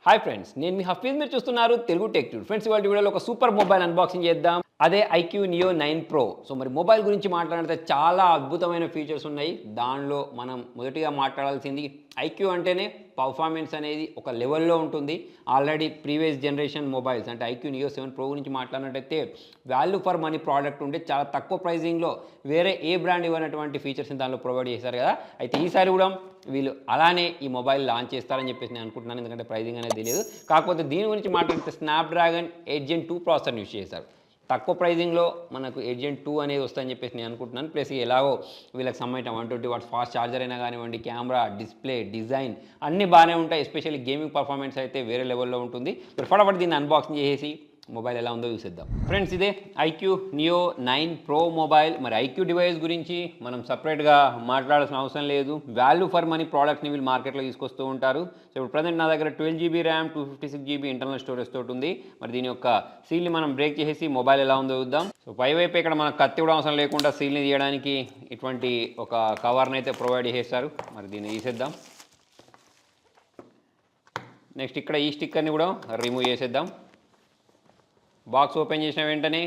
Hi friends, నేను మీ హఫీజ్. మీరు చూస్తున్నారు తెలుగు టెక్ ట్యూడ్. ఫ్రెండ్స్, ఇవాళ వీడియోలో ఒక సూపర్ మొబైల్ అన్బాక్సింగ్ చేద్దాం. అదే ఐక్యూ నియో 9 ప్రో. సో మరి మొబైల్ గురించి మాట్లాడితే చాలా అద్భుతమైన ఫీచర్స్ ఉన్నాయి. దానిలో మనం మొదటిగా మాట్లాడాల్సింది ఐక్యూ అంటేనే పర్ఫార్మెన్స్ అనేది ఒక లెవెల్లో ఉంటుంది. ఆల్రెడీ ప్రీవియస్ జనరేషన్ మొబైల్స్ అంటే ఐక్యూ నియో 7 ప్రో గురించి మాట్లాడినట్టయితే వాల్యూ ఫర్ మనీ ప్రోడక్ట్ ఉంటే చాలా తక్కువ ప్రైజింగ్లో వేరే ఏ బ్రాండ్ ఇవ్వనటువంటి ఫీచర్స్ని దానిలో ప్రొవైడ్ చేశారు కదా. అయితే ఈసారి కూడా వీళ్ళు అలానే ఈ మొబైల్ లాంచ్ చేస్తారని చెప్పేసి నేను అనుకుంటున్నాను. ఎందుకంటే ప్రైజింగ్ అనేది తెలియదు. కాకపోతే దీని గురించి మాట్లాడితే స్నాప్డ్రాగన్ 8 Gen 2 ప్రాసెసర్ యూజ్ చేశారు. తక్కువ ప్రైజింగ్లో మనకు 8 Gen 2 అనేది వస్తుందని చెప్పేసి నేను అనుకుంటున్నాను. ప్లస్ ఎలాగో వీళ్ళకి సంబంధించిన 120 వాట్స్ ఫాస్ట్ ఛార్జర్ అయినా కానివ్వండి, కెమెరా, డిస్ప్లే, డిజైన్ అన్నీ బాగానే ఉంటాయి. ఎస్పెషల్లీ గేమింగ్ పర్ఫార్మెన్స్ అయితే వేరే లెవెల్లో ఉంటుంది. ఫటాఫట్ దీన్ని అన్బాక్సింగ్ చేసి మొబైల్ ఎలా ఉందో చూసేద్దాం. ఫ్రెండ్స్, ఇదే ఐక్యూ నియో 9 ప్రో మొబైల్. మరి ఐక్యూ డివైస్ గురించి మనం సపరేట్గా మాట్లాడాల్సిన అవసరం లేదు. వాల్యూ ఫర్ మనీ ప్రోడక్ట్ని వీళ్ళు మార్కెట్లో తీసుకొస్తూ ఉంటారు. సో ఇప్పుడు ప్రజెంట్ నా దగ్గర 12 GB RAM, 256 GB internal storage తోటి ఉంది. మరి దీని యొక్క సీల్ని మనం బ్రేక్ చేసి మొబైల్ ఎలా ఉందో చూద్దాం. సో పైవైపు ఇక్కడ మనం కత్తి కూడా అవసరం లేకుండా సీల్ని తీయడానికి ఇటువంటి ఒక కవర్ని అయితే ప్రొవైడ్ చేస్తారు. మరి దీన్ని తీసేద్దాం. నెక్స్ట్ ఇక్కడ ఈ స్టిక్కర్ని కూడా రిమూవ్ చేసేద్దాం. బాక్స్ ఓపెన్ చేసిన వెంటనే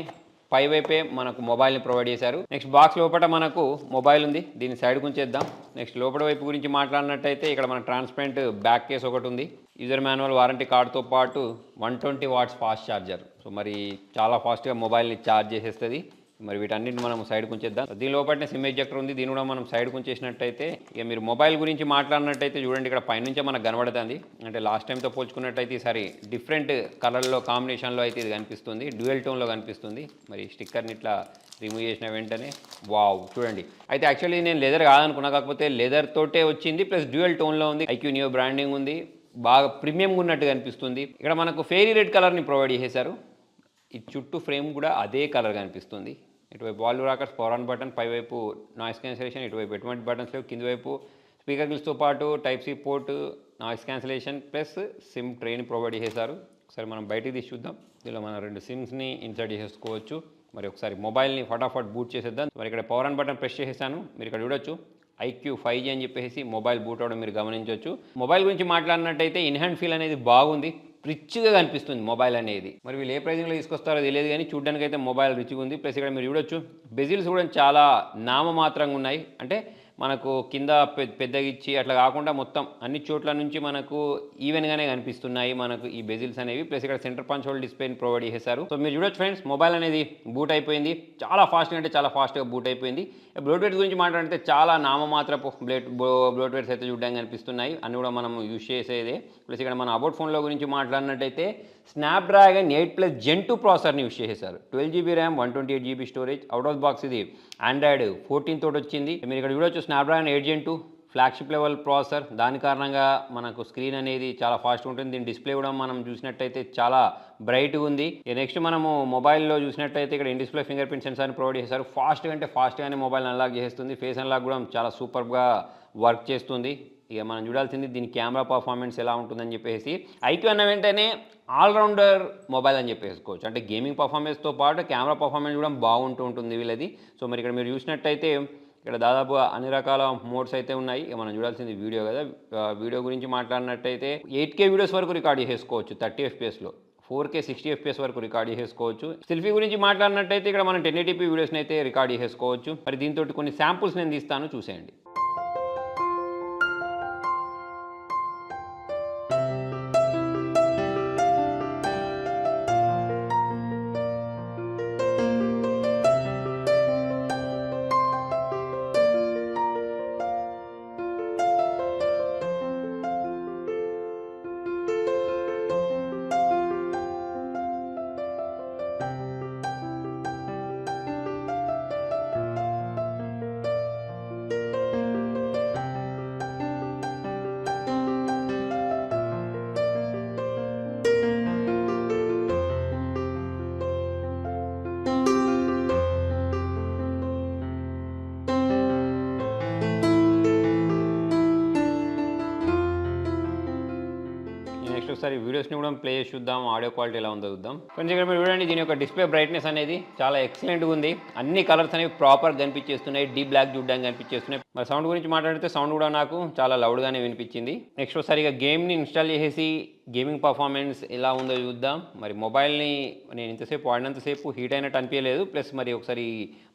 పైవైపే మనకు మొబైల్ని ప్రొవైడ్ చేశారు. నెక్స్ట్ బాక్స్ లోపల మనకు మొబైల్ ఉంది. దీన్ని సైడ్కి ఉంచేద్దాం. నెక్స్ట్ లోపల వైపు గురించి మాట్లాడినట్టయితే ఇక్కడ మన ట్రాన్స్పరెంట్ బ్యాక్ కేస్ ఒకటి ఉంది. యూజర్ మాన్యువల్, వారంటీ కార్డుతో పాటు 120 వాట్స్ ఫాస్ట్ ఛార్జర్. సో మరి చాలా ఫాస్ట్గా మొబైల్ని ఛార్జ్ చేసేస్తుంది. మరి వీటన్నిటిని మనం సైడ్కి ఉంచేద్దాం. దీని లోపలనే సిమ్ ఎజెక్టర్ ఉంది. దీన్ని కూడా మనం సైడ్కి ఉంచేసినట్టయితే ఇక మీరు మొబైల్ గురించి మాట్లాడినట్టయితే చూడండి, ఇక్కడ పైనుంచే మనకు కనబడుతుంది. అంటే లాస్ట్ టైంతో పోల్చుకున్నట్టయితే ఈసారి డిఫరెంట్ కలర్లో కాంబినేషన్లో అయితే ఇది కనిపిస్తుంది. డ్యూయల్ టోన్లో కనిపిస్తుంది. మరి స్టిక్కర్ని ఇట్లా రిమూవ్ చేసిన వెంటనే వావ్ చూడండి. అయితే యాక్చువల్లీ నేను లెదర్ కాదనుకున్నా, కాకపోతే లెదర్ తోటే వచ్చింది. ప్లస్ డ్యూయల్ టోన్లో ఉంది. ఐక్యూ నియో బ్రాండింగ్ ఉంది. బాగా ప్రీమియంగా ఉన్నట్టు కనిపిస్తుంది. ఇక్కడ మనకు ఫెయిరీ రెడ్ కలర్ని ప్రొవైడ్ చేశారు. ఈ చుట్టూ ఫ్రేమ్ కూడా అదే కలర్ కనిపిస్తుంది. ఇటువైపు volume rockers, power on button, పైవైపు నాయిస్ క్యాన్సిలేషన్, ఇటువైపు ఎటువంటి బటన్స్ లేవు. కింది వైపు స్పీకర్ గిల్స్తో పాటు type C port, noise cancellation plus SIM ట్రేని ప్రొవైడ్ చేశారు. ఒకసారి మనం బయటికి తీసి చూద్దాం. దీనిలో మనం 2 సిమ్స్ని ఇన్సర్ట్ చేసుకోవచ్చు. మరి ఒకసారి మొబైల్ని ఫటాఫట్ బూట్ చేసేద్దాం. మరి ఇక్కడ పవర్ ఆన్ బటన్ ప్రెస్ చేసేసాను. మీరు ఇక్కడ చూడొచ్చు ఐక్యూ 5G అని చెప్పేసి మొబైల్ బూట్ అవడం మీరు గమనించవచ్చు. మొబైల్ గురించి మాట్లాడినట్టయితే ఇన్ హ్యాండ్ ఫీల్ అనేది బాగుంది. రిచ్గా కనిపిస్తుంది మొబైల్ అనేది. మరి వీళ్ళు ఏ ప్రైజింగ్లో తీసుకొస్తారో తెలియదు, కానీ చూడడానికి అయితే మొబైల్ రిచ్గా ఉంది. ప్లస్ ఇక్కడ మీరు చూడొచ్చు బెజిల్స్ కూడా చాలా నామమాత్రంగా ఉన్నాయి. అంటే మనకు కింద పెద్దగా ఇచ్చి అట్లా కాకుండా మొత్తం అన్ని చోట్ల నుంచి మనకు ఈవెన్గానే కనిపిస్తున్నాయి మనకు ఈ బెజిల్స్ అనేవి. ప్లస్ ఇక్కడ సెంటర్ పంచ్ హోల్ డిస్ప్లేని ప్రొవైడ్ చేశారు. సో మీరు చూడొచ్చు ఫ్రెండ్స్, మొబైల్ అనేది బూట్ అయిపోయింది. చాలా ఫాస్ట్గా అంటే చాలా ఫాస్ట్గా బూట్ అయిపోయింది. బ్లోట్వేర్స్ గురించి మాట్లాడితే చాలా నామమాత్రపు బ్లోట్వేర్స్ అయితే చూడడానికి కనిపిస్తున్నాయి. అన్ని కూడా మనం యూజ్ చేసేదే. ప్లస్ ఇక్కడ మన అబౌట్ ఫోన్లో గురించి మాట్లాడినట్టయితే స్నాప్డ్రాగన్ 8+ Gen 2 ప్రాసెసర్ని యూజ్ చేశారు. 12 GB RAM, 128 GB storage. Out of box ఇది ఆండ్రాయిడ్ 14 తోటి వచ్చింది. మీరు ఇక్కడ చూడొచ్చు Snapdragon 8 Gen 2 flagship level processor. దాని కారణంగా మనకు స్క్రీన్ అనేది చాలా ఫాస్ట్గా ఉంటుంది. దీని డిస్ప్లే కూడా మనం చూసినట్టయితే చాలా బ్రైట్గా ఉంది. నెక్స్ట్ మనము మొబైల్లో చూసినట్టయితే ఇక్కడ ఇన్ డిస్ప్లే ఫింగర్ ప్రింట్ సెన్సార్ని ప్రొవైడ్ చేశారు. ఫాస్ట్గా అంటే ఫాస్ట్గానే మొబైల్ అన్లాక్ చేస్తుంది. ఫేస్ అన్లాక్ కూడా చాలా సూపర్గా వర్క్ చేస్తుంది. ఇక మనం చూడాల్సింది దీని కెమెరా పర్ఫార్మెన్స్ ఎలా ఉంటుందని చెప్పేసి. ఐక్యూ అన్న వెంటనే ఆల్రౌండర్ మొబైల్ అని చెప్పేసుకోవచ్చు. అంటే గేమింగ్ పర్ఫార్మెన్స్తో పాటు కెమెరా పర్ఫార్మెన్స్ కూడా బాగుంటూ ఉంటుంది వీళ్ళది. సో మరి ఇక్కడ మీరు చూసినట్టయితే ఇక్కడ దాదాపుగా అన్ని రకాల మోడ్స్ అయితే ఉన్నాయి. మనం చూడాల్సింది వీడియో కదా. వీడియో గురించి మాట్లాడినట్టయితే 8K వీడియోస్ వరకు రికార్డ్ చేసుకోవచ్చు 30 FPSలో. 4K 60 FPS వరకు రికార్డ్ చేసుకోవచ్చు. సెల్ఫీ గురించి మాట్లాడినట్టయితే ఇక్కడ మనం 1080p వీడియోస్ని అయితే రికార్డ్ చేసుకోవచ్చు. మరి దీంతో కొన్ని శాంపుల్స్ నేను తీస్తాను, చూసేయండి. నెక్స్ట్ ఒకసారి వీడియోస్ని కూడా ప్లే చేసి చూద్దాం, ఆడియో క్వాలిటీ ఎలా ఉందో చూద్దాం. ఫ్రెండ్స్ ఇక్కడ మీరు చూడండి, దీని యొక్క డిస్ప్లే బ్రైట్నెస్ అనేది చాలా ఎక్సలెంట్గా ఉంది. అన్ని కలర్స్ అనేవి ప్రాపర్ కనిపించేస్తున్నాయి, డీప్ బ్లాక్ చూడడానికి కనిపించేస్తున్నాయి. మరి సౌండ్ గురించి మాట్లాడితే సౌండ్ కూడా నాకు చాలా లౌడ్గానే వినిపించింది. నెక్స్ట్ ఒకసారి ఇక గేమ్ని ఇన్స్టాల్ చేసేసి గేమింగ్ పర్ఫార్మెన్స్ ఎలా ఉందో చూద్దాం. మరి మొబైల్ని నేను ఇంతసేపు వాడినంతసేపు హీట్ అయినట్టు అనిపించలేదు. ప్లస్ మరి ఒకసారి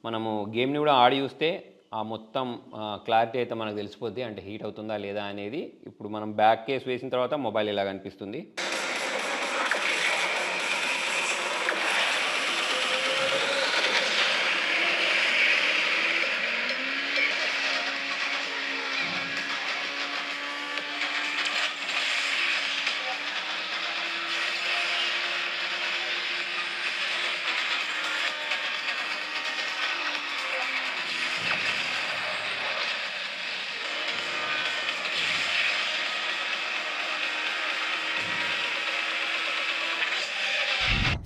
మనము గేమ్ని కూడా ఆడి చూస్తే ఆ మొత్తం క్లారిటీ అయితే మనకు తెలిసిపోద్ది, అంటే హీట్ అవుతుందా లేదా అనేది. ఇప్పుడు మనం బ్యాక్ కేస్ వేసిన తర్వాత మొబైల్ ఇలా కనిపిస్తుంది.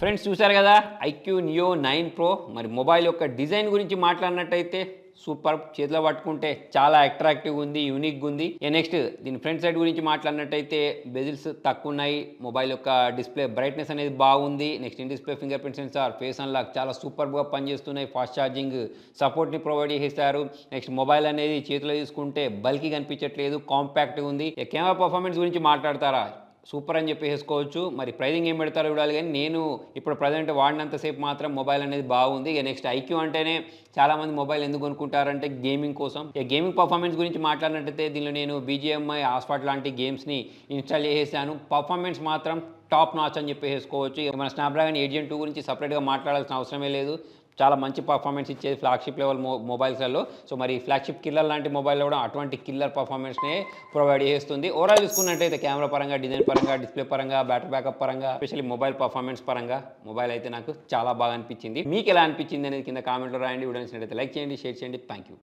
ఫ్రెండ్స్ చూశారు కదా ఐక్యూ నియో 9 Pro. మరి మొబైల్ యొక్క డిజైన్ గురించి మాట్లాడినట్టయితే సూపర్, చేతిలో పట్టుకుంటే చాలా అట్రాక్టివ్గా ఉంది, యూనిక్గా ఉంది. నెక్స్ట్ దీని ఫ్రంట్ సైడ్ గురించి మాట్లాడినట్టయితే బెజిల్స్ తక్కువ ఉన్నాయి, మొబైల్ యొక్క డిస్ప్లే బ్రైట్నెస్ అనేది బాగుంది. Next in display finger print censor, face unlock చాలా సూపర్గా పనిచేస్తున్నాయి, ఫాస్ట్ ఛార్జింగ్ సపోర్ట్ని ప్రొవైడ్ చేస్తారు. నెక్స్ట్ మొబైల్ అనేది చేతిలో తీసుకుంటే బల్కీ కనిపించట్లేదు, కాంపాక్ట్గా ఉంది. కెమెరా పర్ఫార్మెన్స్ గురించి మాట్లాడతారా, సూపర్ అని చెప్పేసుకోవచ్చు. మరి ప్రైజింగ్ ఏం పెడతారో చూడాలి, కానీ నేను ఇప్పుడు ప్రజెంట్ వాడినంతసేపు మాత్రం మొబైల్ అనేది బాగుంది. ఇక నెక్స్ట్ ఐక్యూ అంటేనే చాలామంది మొబైల్ ఎందుకు కొనుక్కుంటారంటే గేమింగ్ కోసం. ఇక గేమింగ్ పర్ఫార్మెన్స్ గురించి మాట్లాడినట్టయితే దీనిలో నేను BGMI ఆస్ఫాట్ లాంటి గేమ్స్ని ఇన్స్టాల్ చేసేసాను. పర్ఫార్మెన్స్ మాత్రం టాప్ నాచ్ అని చెప్పేసుకోవచ్చు. ఇక మన స్నాప్డ్రాగన్ 8 Gen 2 గురించి సపరేట్గా మాట్లాడాల్సిన అవసరమే లేదు, చాలా మంచి పర్ఫార్మెన్స్ ఇచ్చేది ఫ్లాగ్షిప్ లెవెల్ మొబైల్స్లలో. సో మరి ఫ్లాగ్షిప్ కిల్లర్ లాంటి మొబైల్లో కూడా అటువంటి కిల్లర్ పర్ఫార్మెన్స్నే ప్రొవైడ్ చేస్తుంది. ఓవరాల్ చూసుకున్నట్టయితే కెమెరా పరంగా, డిజైన్ పరంగా, డిస్ప్లే పరంగా, బ్యాటరీ బ్యాకప్ పరంగా, ఎస్పెషల్లీ మొబైల్ పర్ఫార్మెన్స్ పరంగా మొబైల్ అయితే నాకు చాలా బాగా అనిపించింది. మీకు ఎలా అనిపించింది అనేది కింద కామెంట్లో రాయండి. వీడియో నచ్చినట్లయితే లైక్ చేయండి, షేర్ చేయండి. Thank you.